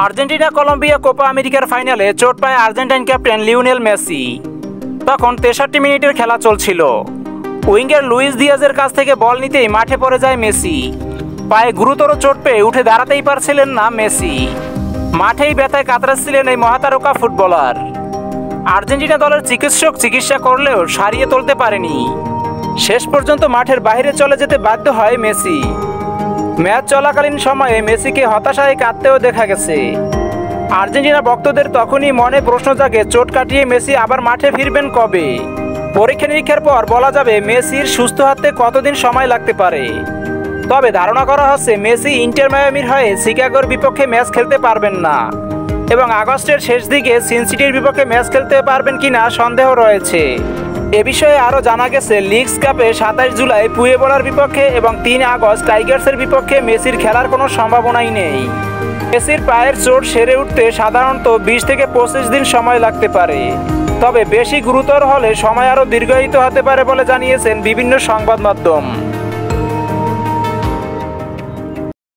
Argentina Colombia Copa আমেরিকার ফাইনালে চোট পায় আর্জেন্টাইন ক্যাপ্টেন লিওনেল মেসি। তখন ৬৩ মিনিটের খেলা চলছিল। উইঙ্গার লুইস দিয়াজের কাছ থেকে বল নিতেই মাঠে পড়ে যায় মেসি। পায়ে গুরুতর চোট পেয়ে উঠে দাঁড়াতেই পারছিলেন না মেসি। মাঠেই ব্যথায় কাতরাচ্ছিলেন এই মহাতারকা ফুটবলার। আর্জেন্টিনা দলের চিকিৎসক চিকিৎসা করলেও সারিয়ে তুলতে পারেনি। শেষ পর্যন্ত মাঠের বাইরে চলে যেতে বাধ্য হয় মেসি। ম্যাচ চলাকালীন সময়ে মেসিকে হতাশায় কাঁদতেও দেখা গেছে। আর্জেন্টিনা ভক্তদের তখনই মনে প্রশ্ন জাগে, চোট কাটিয়ে মেসি আবার মাঠে ফিরবেন কবে? পরীক্ষা নিরীক্ষার পর বলা যাবে মেসির সুস্থ হতে কতদিন সময় লাগতে পারে। তবে ধারণা করা হচ্ছে মেসি ইন্টার মায়ামির হয়ে শিকাগোর বিপক্ষে ম্যাচ খেলতে পারবেন না এবং আগস্টের শেষ দিকে সিনসিটির বিপক্ষে ম্যাচ খেলতে পারবেন কিনা সন্দেহ রয়েছে। এ বিষয়ে আরও জানা গেছে, লিগস কাপে ২৭ জুলাই পুয়েবলার বিপক্ষে এবং ৩ আগস্ট টাইগার্সের বিপক্ষে মেসির খেলার কোনো সম্ভাবনাই নেই। মেসির পায়ের চোট সেরে উঠতে সাধারণত ২০ থেকে ২৫ দিন সময় লাগতে পারে। তবে বেশি গুরুতর হলে সময় আরও দীর্ঘায়িত হতে পারে বলে জানিয়েছেন বিভিন্ন সংবাদ মাধ্যম।